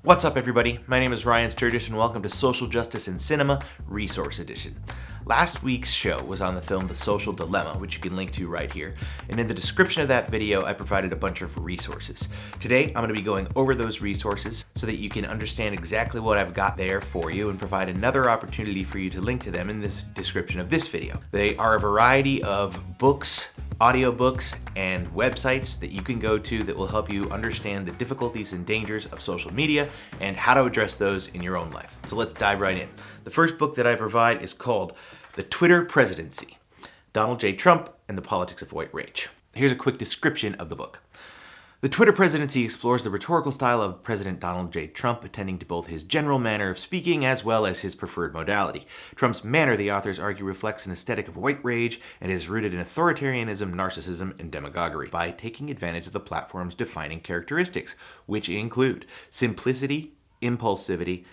What's up, everybody? My name is Ryan Sturgis, and welcome to Social Justice in Cinema Resource Edition. Last week's show was on the film The Social Dilemma, which you can link to right here. And in the description of that video, I provided a bunch of resources. Today, I'm going to be going over those resources so that you can understand exactly what I've got there for you and provide another opportunity for you to link to them in this description of this video. They are a variety of books, audiobooks, and websites that you can go to that will help you understand the difficulties and dangers of social media and how to address those in your own life. So let's dive right in. The first book that I provide is called The Twitter Presidency: Donald J. Trump and the Politics of White Rage. Here's a quick description of the book. The Twitter Presidency explores the rhetorical style of President Donald J. Trump, attending to both his general manner of speaking as well as his preferred modality. Trump's manner, the authors argue, reflects an aesthetic of white rage and is rooted in authoritarianism, narcissism, and demagoguery by taking advantage of the platform's defining characteristics, which include simplicity, impulsivity,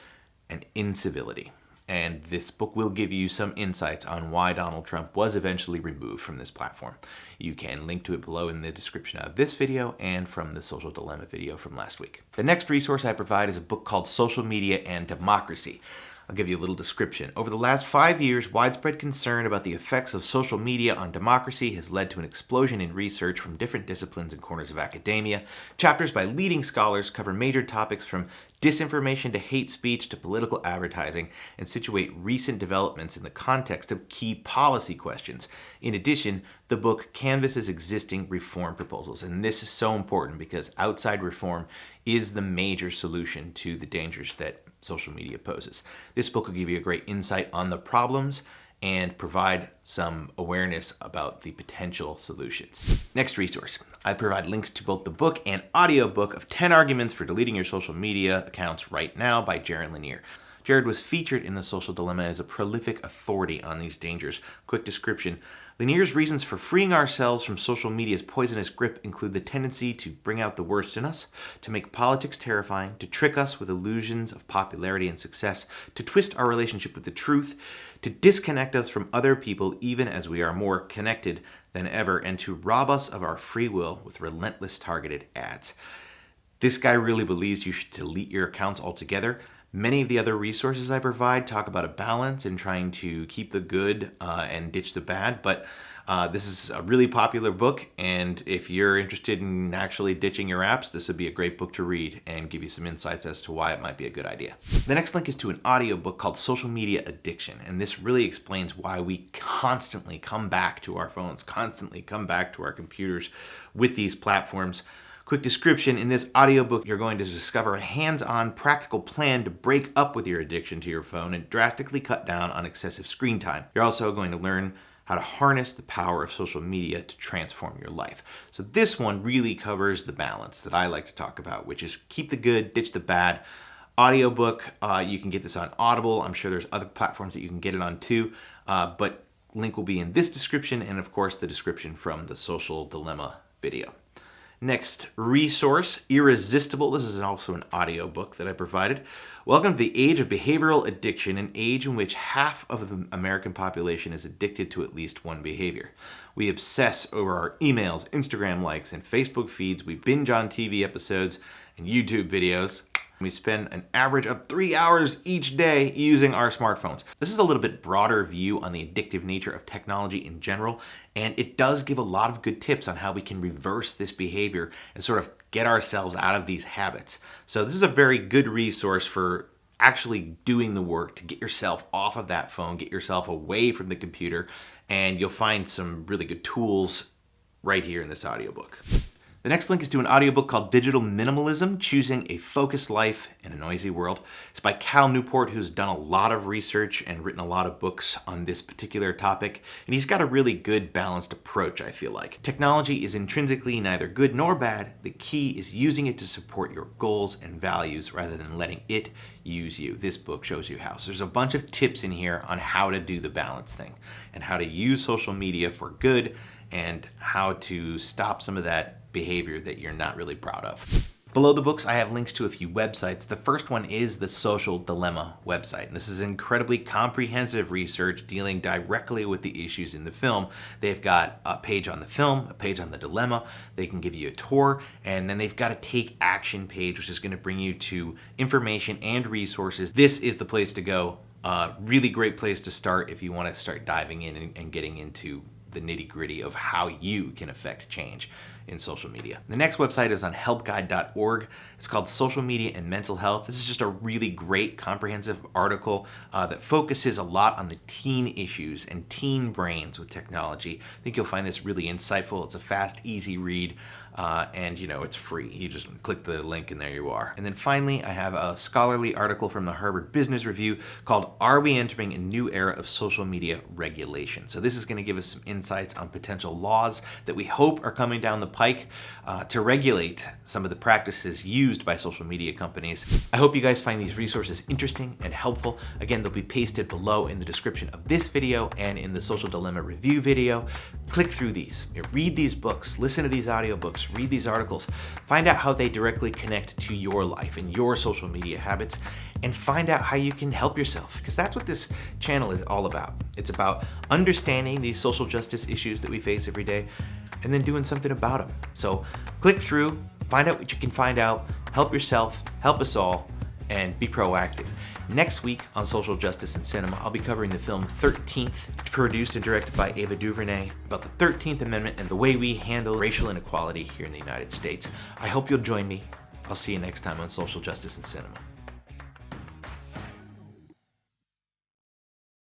and incivility. And this book will give you some insights on why Donald Trump was eventually removed from this platform. You can link to it below in the description of this video and from the Social Dilemma video from last week. The next resource I provide is a book called Social Media and Democracy. I'll give you a little description. Over the last 5 years, widespread concern about the effects of social media on democracy has led to an explosion in research from different disciplines and corners of academia. Chapters by leading scholars cover major topics from disinformation to hate speech to political advertising and situate recent developments in the context of key policy questions. In addition, the book canvasses existing reform proposals, and this is so important because outside reform is the major solution to the dangers that social media poses. This book will give you a great insight on the problems and provide some awareness about the potential solutions. Next resource. I provide links to both the book and audiobook of 10 Arguments for Deleting Your Social Media Accounts Right Now by Jared Lanier. Jared was featured in The Social Dilemma as a prolific authority on these dangers. Quick description. Lanier's reasons for freeing ourselves from social media's poisonous grip include the tendency to bring out the worst in us, to make politics terrifying, to trick us with illusions of popularity and success, to twist our relationship with the truth, to disconnect us from other people even as we are more connected than ever, and to rob us of our free will with relentless targeted ads. This guy really believes you should delete your accounts altogether. Many of the other resources I provide talk about a balance and trying to keep the good and ditch the bad, but this is a really popular book, and if you're interested in actually ditching your apps, this would be a great book to read and give you some insights as to why it might be a good idea. The next link is to an audiobook called Social Media Addiction, and this really explains why we constantly come back to our phones, constantly come back to our computers with these platforms. Quick description. In this audiobook, you're going to discover a hands-on practical plan to break up with your addiction to your phone and drastically cut down on excessive screen time. You're also going to learn how to harness the power of social media to transform your life. So this one really covers the balance that I like to talk about, which is keep the good, ditch the bad. Audiobook, you can get this on Audible. I'm sure there's other platforms that you can get it on too, but link will be in this description and of course the description from the Social Dilemma video. Next resource, Irresistible. This is also an audiobook that I provided. Welcome to the age of behavioral addiction, an age in which half of the American population is addicted to at least one behavior. We obsess over our emails, Instagram likes, and Facebook feeds. We binge on TV episodes and YouTube videos. We spend an average of 3 hours each day using our smartphones. This is a little bit broader view on the addictive nature of technology in general, and it does give a lot of good tips on how we can reverse this behavior and sort of get ourselves out of these habits. So this is a very good resource for actually doing the work to get yourself off of that phone, get yourself away from the computer, and you'll find some really good tools right here in this audiobook. The next link is to an audiobook called Digital Minimalism: Choosing a Focused Life in a Noisy World. It's by Cal Newport, who's done a lot of research and written a lot of books on this particular topic. And he's got a really good balanced approach, I feel like. Technology is intrinsically neither good nor bad. The key is using it to support your goals and values rather than letting it use you. This book shows you how. So there's a bunch of tips in here on how to do the balance thing and how to use social media for good and how to stop some of that behavior that you're not really proud of. Below the books, I have links to a few websites. The first one is the Social Dilemma website. And this is incredibly comprehensive research dealing directly with the issues in the film. They've got a page on the film, a page on the dilemma. They can give you a tour, and then they've got a take action page, which is going to bring you to information and resources. This is the place to go. Really great place to start if you want to start diving in and getting into the nitty-gritty of how you can affect change in social media. The next website is on helpguide.org. It's called Social Media and Mental Health. This is just a really great comprehensive article that focuses a lot on the teen issues and teen brains with technology. I think you'll find this really insightful. It's a fast, easy read, and it's free. You just click the link and there you are. And then finally, I have a scholarly article from the Harvard Business Review called Are We Entering a New Era of Social Media Regulation? So this is going to give us some insights on potential laws that we hope are coming down the pike to regulate some of the practices used by social media companies. I hope you guys find these resources interesting and helpful. Again, they'll be pasted below in the description of this video and in the Social Dilemma review video. Click through these, read these books, listen to these audiobooks, read these articles, find out how they directly connect to your life and your social media habits, and find out how you can help yourself, because that's what this channel is all about. It's about understanding these social justice issues that we face every day and then doing something about them. So click through, find out what you can find out, help yourself, help us all, and be proactive. Next week on Social Justice in Cinema, I'll be covering the film 13th, produced and directed by Ava DuVernay, about the 13th Amendment and the way we handle racial inequality here in the United States. I hope you'll join me. I'll see you next time on Social Justice in Cinema.